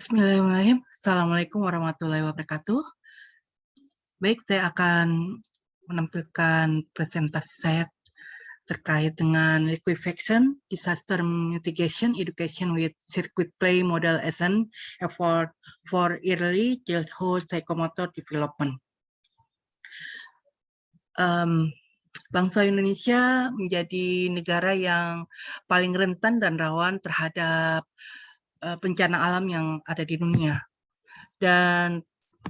Bismillahirrahmanirrahim. Assalamualaikum warahmatullahi wabarakatuh. Baik, saya akan menampilkan presentasi saya terkait dengan liquefaction, disaster mitigation, education with circuit play model as an effort for early childhood psychomotor development. Bangsa Indonesia menjadi negara yang paling rentan dan rawan terhadap bencana alam yang ada di dunia, dan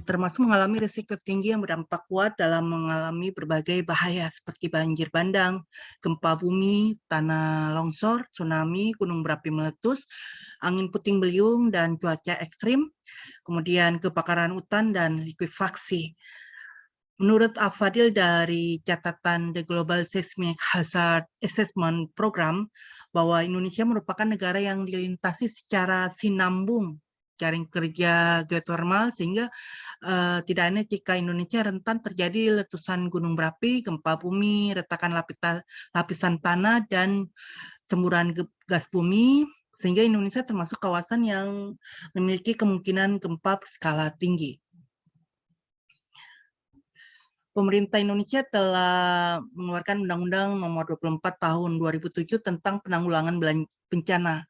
termasuk mengalami risiko tinggi yang berdampak kuat dalam mengalami berbagai bahaya seperti banjir bandang, gempa bumi, tanah longsor, tsunami, gunung berapi meletus, angin puting beliung, dan cuaca ekstrim, kemudian kebakaran hutan dan likuifaksi. Menurut Afadil dari catatan The Global Seismic Hazard Assessment Program, bahwa Indonesia merupakan negara yang dilintasi secara sinambung jaring kerja geotermal, sehingga tidak aneh jika Indonesia rentan terjadi letusan gunung berapi, gempa bumi, retakan lapisan tanah, dan semburan gas bumi, sehingga Indonesia termasuk kawasan yang memiliki kemungkinan gempa berskala tinggi. Pemerintah Indonesia telah mengeluarkan Undang-Undang Nomor 24 Tahun 2007 tentang penanggulangan bencana.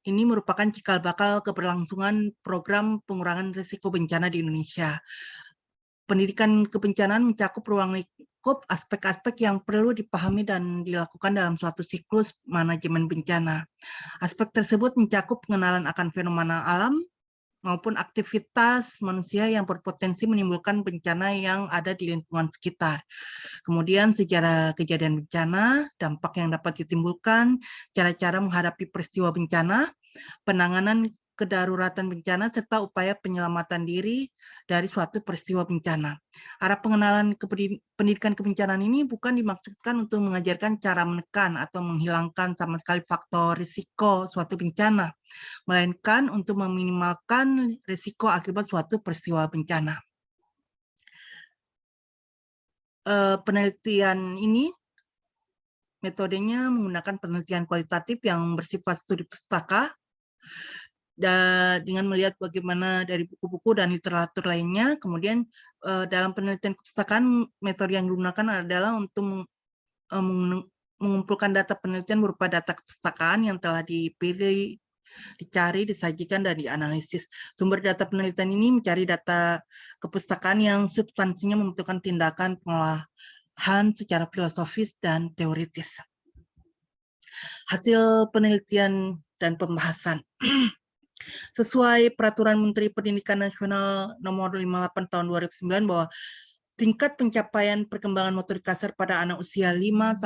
Ini merupakan cikal bakal keberlangsungan program pengurangan risiko bencana di Indonesia. Pendidikan kebencanaan mencakup ruang lingkup aspek-aspek yang perlu dipahami dan dilakukan dalam suatu siklus manajemen bencana. Aspek tersebut mencakup pengenalan akan fenomena alam maupun aktivitas manusia yang berpotensi menimbulkan bencana yang ada di lingkungan sekitar. Kemudian sejarah kejadian bencana, dampak yang dapat ditimbulkan, cara-cara menghadapi peristiwa bencana, penanganan kedaruratan bencana, serta upaya penyelamatan diri dari suatu peristiwa bencana. Arah pengenalan pendidikan kebencanaan ini bukan dimaksudkan untuk mengajarkan cara menekan atau menghilangkan sama sekali faktor risiko suatu bencana, melainkan untuk meminimalkan risiko akibat suatu peristiwa bencana. Penelitian ini metodenya menggunakan penelitian kualitatif yang bersifat studi pustaka, dan dengan melihat bagaimana dari buku-buku dan literatur lainnya. Kemudian dalam penelitian kepustakaan, metode yang digunakan adalah untuk mengumpulkan data penelitian berupa data kepustakaan yang telah dipilih, dicari, disajikan, dan dianalisis. Sumber data penelitian ini mencari data kepustakaan yang substansinya membutuhkan tindakan pengolahan secara filosofis dan teoritis. Hasil penelitian dan pembahasan. Sesuai Peraturan Menteri Pendidikan Nasional Nomor 58 Tahun 2009, bahwa tingkat pencapaian perkembangan motorik kasar pada anak usia 5-6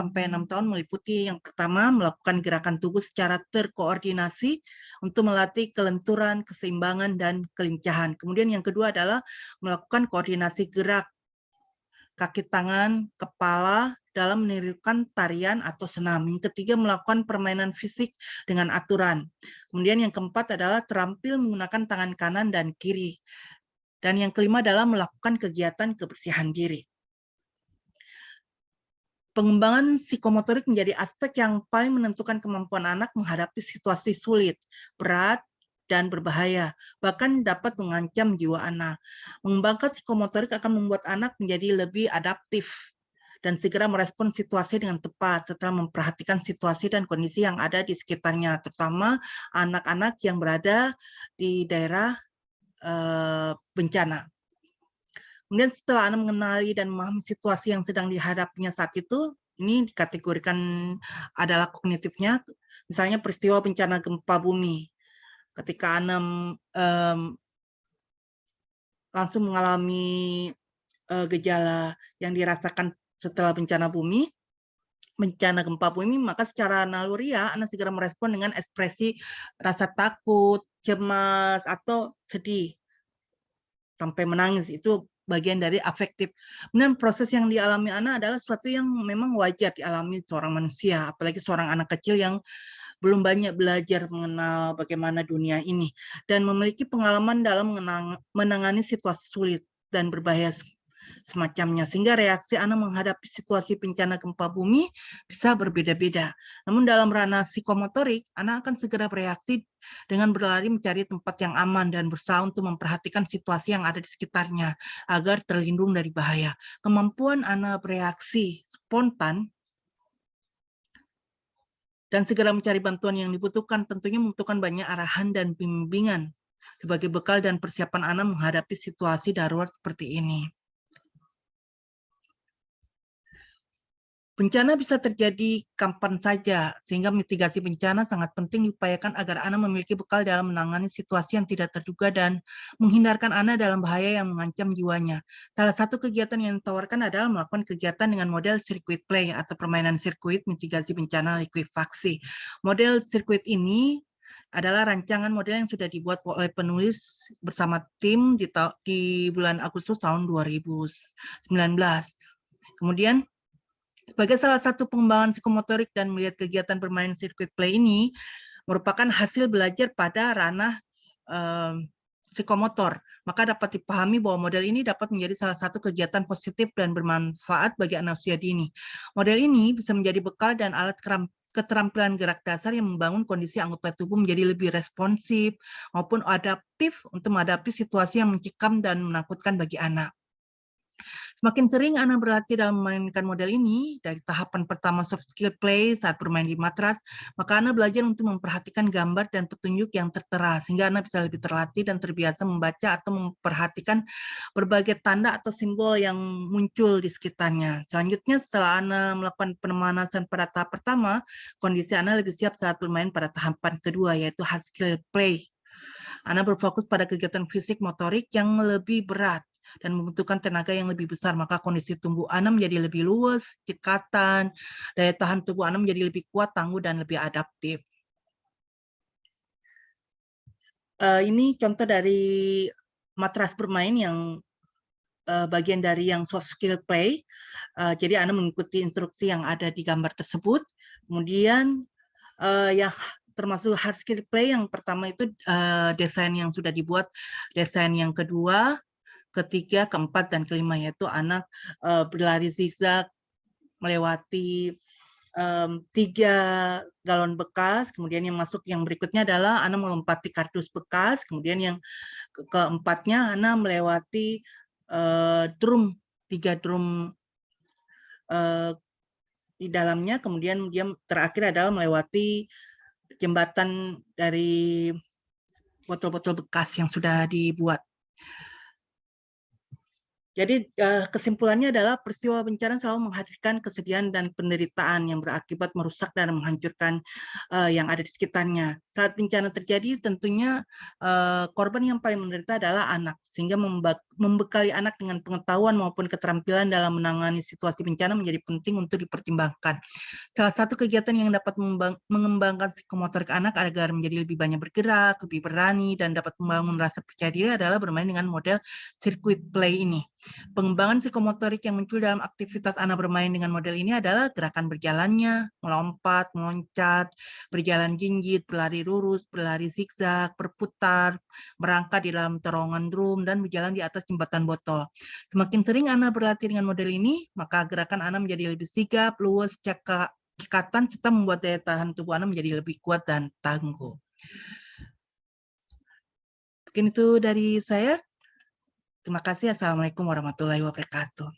tahun meliputi yang pertama, melakukan gerakan tubuh secara terkoordinasi untuk melatih kelenturan, keseimbangan, dan kelincahan. Kemudian yang kedua adalah melakukan koordinasi gerak kaki, tangan, kepala dalam menirukan tarian atau senam. Yang ketiga, melakukan permainan fisik dengan aturan. Kemudian yang keempat adalah terampil menggunakan tangan kanan dan kiri. Dan yang kelima adalah melakukan kegiatan kebersihan diri. Pengembangan psikomotorik menjadi aspek yang paling menentukan kemampuan anak menghadapi situasi sulit, berat, dan berbahaya, bahkan dapat mengancam jiwa anak. Mengembangkan psikomotorik akan membuat anak menjadi lebih adaptif dan segera merespon situasi dengan tepat setelah memperhatikan situasi dan kondisi yang ada di sekitarnya, terutama anak-anak yang berada di daerah bencana. Kemudian setelah anak mengenali dan memahami situasi yang sedang dihadapinya saat itu, ini dikategorikan adalah kognitifnya, misalnya peristiwa bencana gempa bumi. Ketika anak langsung mengalami gejala yang dirasakan setelah bencana gempa bumi, maka secara naluriah anak segera merespon dengan ekspresi rasa takut, cemas, atau sedih, sampai menangis. Itu bagian dari afektif. Kemudian proses yang dialami anak adalah sesuatu yang memang wajar dialami seorang manusia, apalagi seorang anak kecil yang belum banyak belajar mengenal bagaimana dunia ini, dan memiliki pengalaman dalam menangani situasi sulit dan berbahaya semacamnya, sehingga reaksi anak menghadapi situasi bencana gempa bumi bisa berbeda-beda. Namun dalam ranah psikomotorik, anak akan segera bereaksi dengan berlari mencari tempat yang aman dan berusaha untuk memperhatikan situasi yang ada di sekitarnya agar terlindung dari bahaya. Kemampuan anak bereaksi spontan dan segera mencari bantuan yang dibutuhkan tentunya membutuhkan banyak arahan dan bimbingan sebagai bekal dan persiapan anak menghadapi situasi darurat seperti ini. Bencana bisa terjadi kapan saja, sehingga mitigasi bencana sangat penting diupayakan agar anak memiliki bekal dalam menangani situasi yang tidak terduga dan menghindarkan anak dalam bahaya yang mengancam jiwanya. Salah satu kegiatan yang ditawarkan adalah melakukan kegiatan dengan model circuit play atau permainan sirkuit mitigasi bencana likuifaksi. Model sirkuit ini adalah rancangan model yang sudah dibuat oleh penulis bersama tim di bulan Agustus tahun 2019. Kemudian, sebagai salah satu pengembangan psikomotorik dan melihat kegiatan bermain circuit play ini merupakan hasil belajar pada ranah psikomotor, maka dapat dipahami bahwa model ini dapat menjadi salah satu kegiatan positif dan bermanfaat bagi anak usia dini. Model ini bisa menjadi bekal dan alat keterampilan gerak dasar yang membangun kondisi anggota tubuh menjadi lebih responsif maupun adaptif untuk menghadapi situasi yang mencekam dan menakutkan bagi anak. Semakin sering anak berlatih dalam memainkan model ini, dari tahapan pertama soft skill play saat bermain di matras, maka anak belajar untuk memperhatikan gambar dan petunjuk yang tertera, sehingga anak bisa lebih terlatih dan terbiasa membaca atau memperhatikan berbagai tanda atau simbol yang muncul di sekitarnya. Selanjutnya, setelah anak melakukan pemanasan pada tahap pertama, kondisi anak lebih siap saat bermain pada tahapan kedua, yaitu hard skill play. Anak berfokus pada kegiatan fisik motorik yang lebih berat dan membutuhkan tenaga yang lebih besar, maka kondisi tubuh anak menjadi lebih luas, cekatan, daya tahan tubuh anak menjadi lebih kuat, tangguh, dan lebih adaptif. Ini contoh dari matras bermain yang bagian dari yang soft skill play. Jadi anak mengikuti instruksi yang ada di gambar tersebut. Kemudian yang termasuk hard skill play yang pertama itu desain yang sudah dibuat, desain yang kedua, ketiga, keempat, dan kelima, yaitu anak berlari zigzag melewati 3 galon bekas, kemudian yang masuk yang berikutnya adalah anak melompati kardus bekas, kemudian yang keempatnya anak melewati drum, 3 drum di dalamnya, kemudian dia terakhir adalah melewati jembatan dari botol-botol bekas yang sudah dibuat. Jadi kesimpulannya adalah peristiwa bencana selalu menghadirkan kesedihan dan penderitaan yang berakibat merusak dan menghancurkan yang ada di sekitarnya. Saat bencana terjadi, tentunya korban yang paling menderita adalah anak, sehingga membekali anak dengan pengetahuan maupun keterampilan dalam menangani situasi bencana menjadi penting untuk dipertimbangkan. Salah satu kegiatan yang dapat mengembangkan psikomotorik anak agar menjadi lebih banyak bergerak, lebih berani, dan dapat membangun rasa percaya diri adalah bermain dengan model circuit play ini. Pengembangan psikomotorik yang muncul dalam aktivitas anak bermain dengan model ini adalah gerakan berjalannya, melompat, meloncat, berjalan jinjit, berlari lurus, berlari zigzag, berputar, merangkak di dalam terowongan drum, dan berjalan di atas jembatan botol. Semakin sering anak berlatih dengan model ini, maka gerakan anak menjadi lebih sigap, luwes, cekatan, serta membuat daya tahan tubuh anak menjadi lebih kuat dan tangguh. Mungkin itu dari saya. Terima kasih. Assalamualaikum warahmatullahi wabarakatuh.